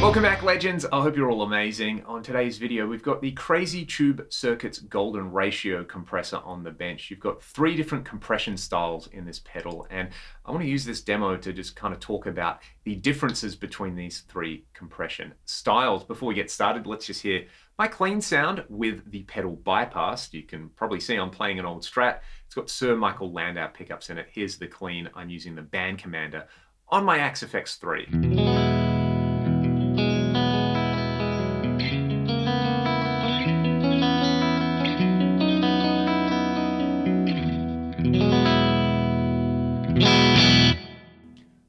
Welcome back, legends. I hope you're all amazing. On today's video, we've got the Crazy Tube Circuits Golden Ratio compressor on the bench. You've got 3 different compression styles in this pedal, and I want to use this demo to just kind of talk about the differences between these 3 compression styles. Before we get started, let's just hear my clean sound with the pedal bypassed. You can probably see I'm playing an old Strat. It's got Sir Michael Landau pickups in it. Here's the clean. I'm using the Band Commander on my Axe FX 3.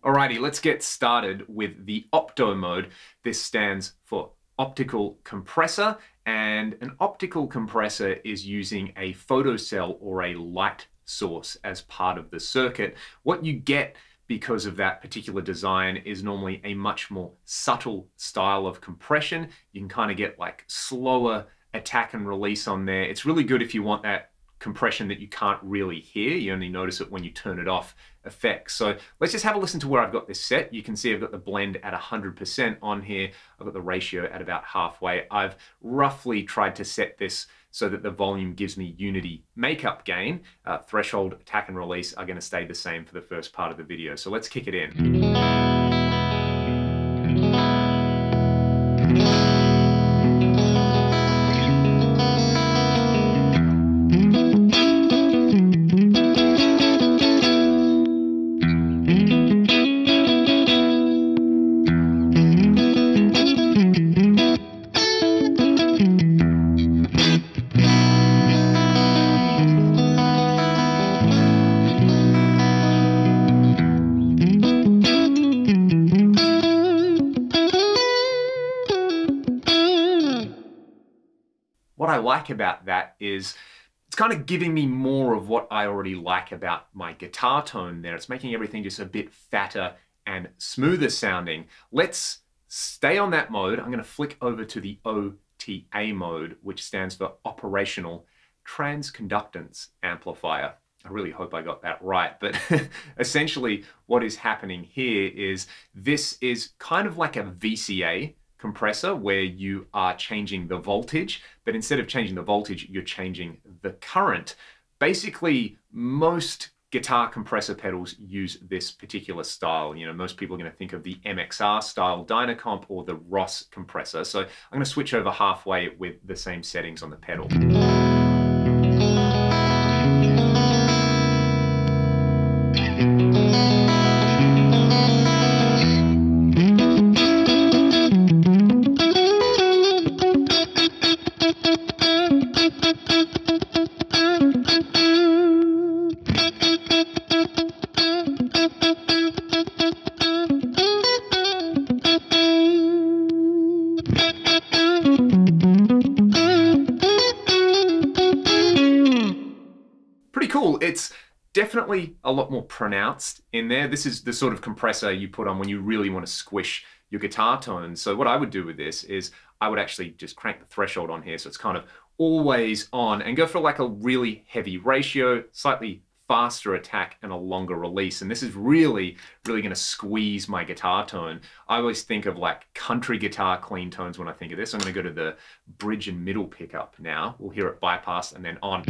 Alrighty, let's get started with the Opto Mode. This stands for optical compressor, and an optical compressor is using a photocell or a light source as part of the circuit. What you get because of that particular design is normally a much more subtle style of compression. You can kind of get like slower attack and release on there. It's really good if you want that compression that you can't really hear. You only notice it when you turn it off effects. So let's just have a listen to where I've got this set. You can see I've got the blend at 100% on here. I've got the ratio at about halfway. I've roughly tried to set this so that the volume gives me unity makeup gain. Threshold, attack and release are going to stay the same for the first part of the video. So let's kick it in. What I like about that is it's kind of giving me more of what I already like about my guitar tone there. It's making everything just a bit fatter and smoother sounding. Let's stay on that mode. I'm going to flick over to the Ota mode, which stands for Operational Transconductance Amplifier. I really hope I got that right, but essentially what is happening here is this is kind of like a VCA compressor where you are changing the voltage, but instead of changing the voltage, you're changing the current. Basically, most guitar compressor pedals use this particular style. You know, most people are going to think of the MXR style Dynacomp or the Ross compressor. So I'm going to switch over halfway with the same settings on the pedal. Pretty cool. It's definitely a lot more pronounced in there. This is the sort of compressor you put on when you really want to squish your guitar tones. So what I would do with this is I would actually just crank the threshold on here so it's kind of always on and go for like a really heavy ratio, slightly faster attack and a longer release. And this is really going to squeeze my guitar tone. I always think of like country guitar clean tones when I think of this. I'm going to go to the bridge and middle pickup now. We'll hear it bypass and then on.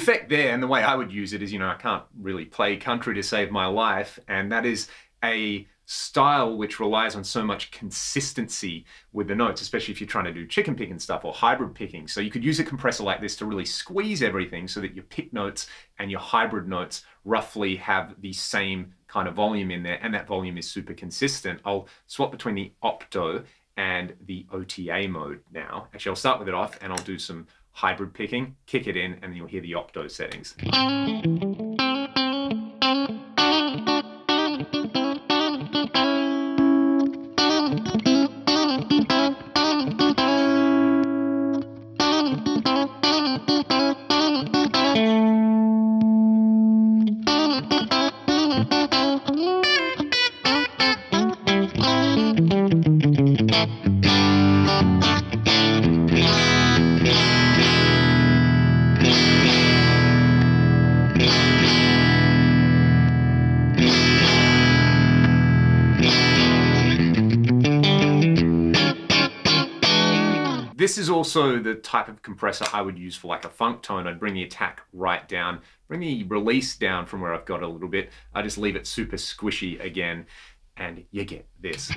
effect there, and the way I would use it is, I can't really play country to save my life, and that is a style which relies on so much consistency with the notes, especially if you're trying to do chicken picking stuff or hybrid picking. So you could use a compressor like this to really squeeze everything so that your pick notes and your hybrid notes roughly have the same kind of volume in there, and that volume is super consistent. I'll swap between the Opto and the Ota mode now. Actually, I'll start with it off and I'll do some hybrid picking, kick it in, and then you'll hear the Opto settings. This is also the type of compressor I would use for like a funk tone. I'd bring the attack right down, bring the release down from where I've got a little bit. I just leave it super squishy again, and you get this.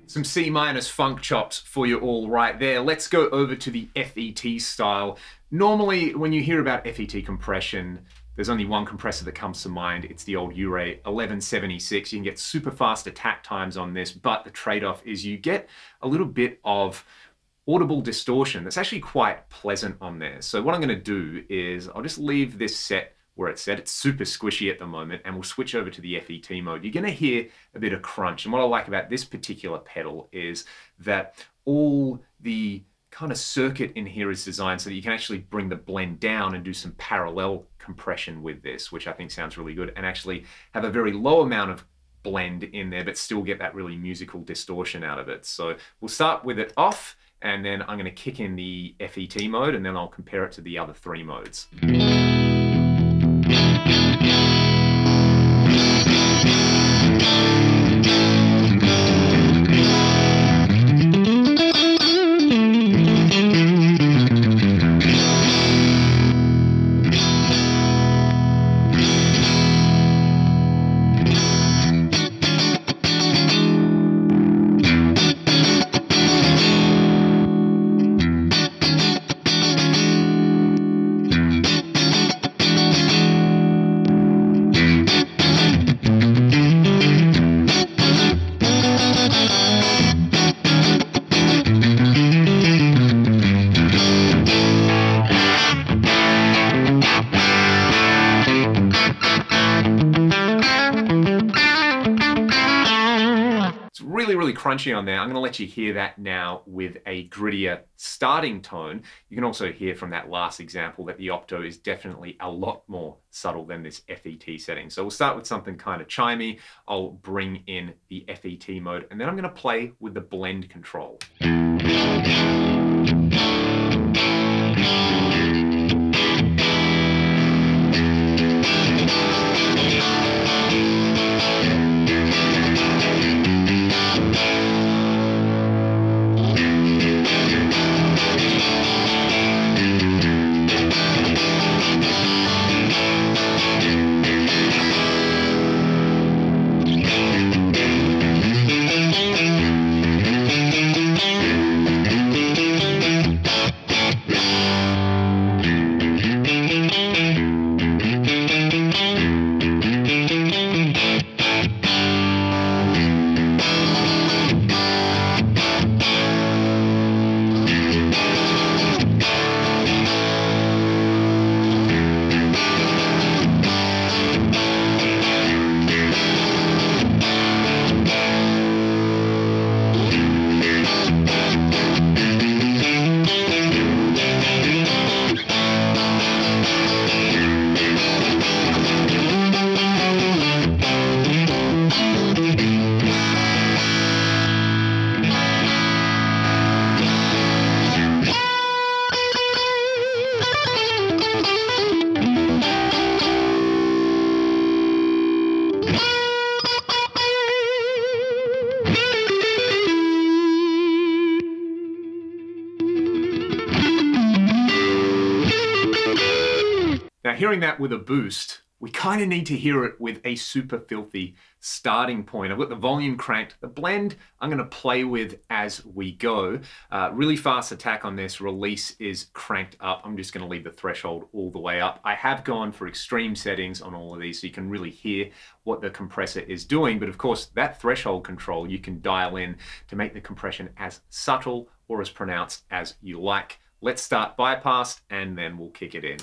Some C minus funk chops for you all right there. Let's go over to the FET style. Normally, when you hear about FET compression, there's only one compressor that comes to mind. It's the old Uray 1176. You can get super fast attack times on this, but the trade-off is you get a little bit of audible distortion that's actually quite pleasant on there. So what I'm gonna do is I'll just leave this set where it's set. It's super squishy at the moment, and we'll switch over to the FET mode. You're gonna hear a bit of crunch. And what I like about this particular pedal is that all the kind of circuit in here is designed so that you can actually bring the blend down and do some parallel compression with this, which I think sounds really good, and actually have a very low amount of blend in there, but still get that really musical distortion out of it. So we'll start with it off, and then I'm gonna kick in the FET mode, and then I'll compare it to the other three modes. Really crunchy on there. I'm going to let you hear that now with a grittier starting tone. You can also hear from that last example that the Opto is definitely a lot more subtle than this FET setting. So we'll start with something kind of chimey. I'll bring in the FET mode, and then I'm going to play with the blend control. Now, hearing that with a boost, we kind of need to hear it with a super filthy starting point. I've got the volume cranked. The blend I'm going to play with as we go. Really fast attack on this. Release is cranked up. I'm just going to leave the threshold all the way up. I have gone for extreme settings on all of these so you can really hear what the compressor is doing. But of course, that threshold control you can dial in to make the compression as subtle or as pronounced as you like. Let's start bypass and then we'll kick it in.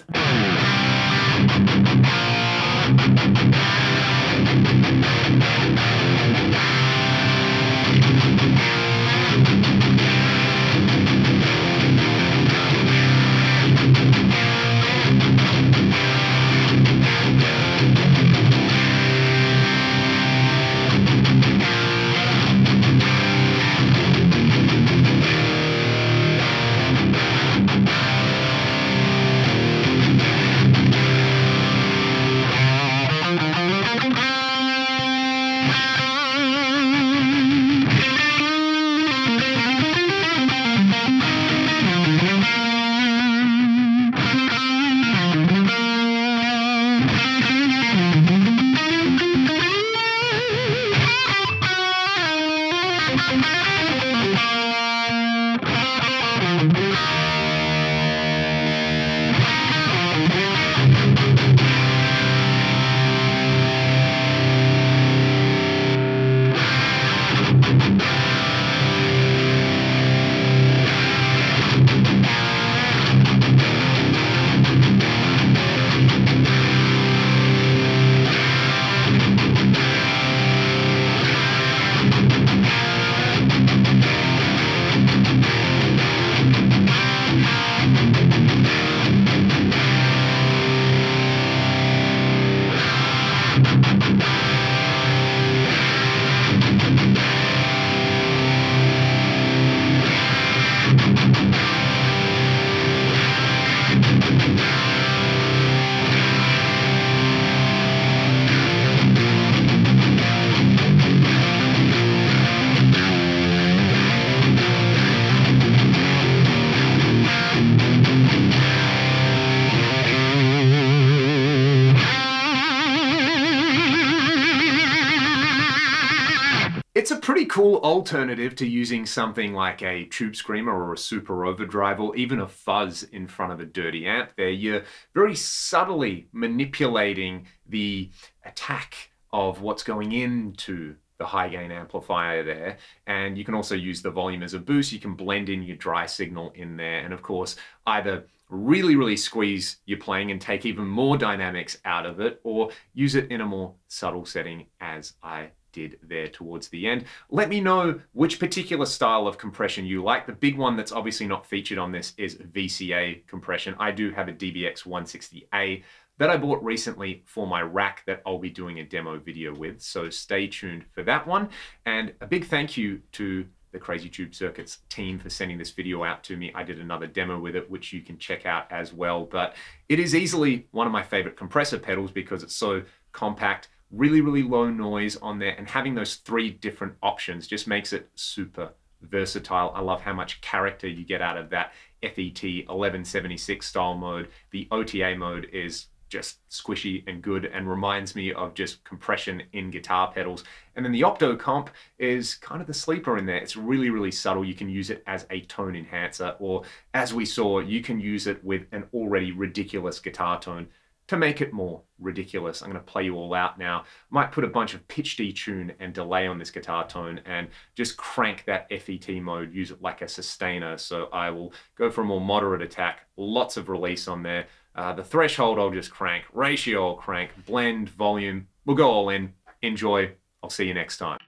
It's a pretty cool alternative to using something like a tube screamer or a super overdrive or even a fuzz in front of a dirty amp there. You're very subtly manipulating the attack of what's going into the high gain amplifier there. And you can also use the volume as a boost. You can blend in your dry signal in there. And of course, either really squeeze your playing and take even more dynamics out of it, or use it in a more subtle setting as I did there towards the end. Let me know which particular style of compression you like. The big one that's obviously not featured on this is VCA compression. I do have a DBX 160A that I bought recently for my rack that I'll be doing a demo video with, so stay tuned for that one. And a big thank you to the Crazy Tube Circuits team for sending this video out to me. I did another demo with it, which you can check out as well. But it is easily one of my favorite compressor pedals because it's so compact, really low noise on there, and having those three different options just makes it super versatile. I love how much character you get out of that FET 1176 style mode. The Ota mode is just squishy and good and reminds me of just compression in guitar pedals. And then the Opto comp is kind of the sleeper in there. It's really subtle. You can use it as a tone enhancer, or as we saw, you can use it with an already ridiculous guitar tone to make it more ridiculous. I'm going to play you all out now. Might put a bunch of pitch detune and delay on this guitar tone and just crank that FET mode, use it like a sustainer. So I will go for a more moderate attack, lots of release on there. The threshold I'll just crank, ratio I'll crank, blend, volume, we'll go all in. Enjoy. I'll see you next time.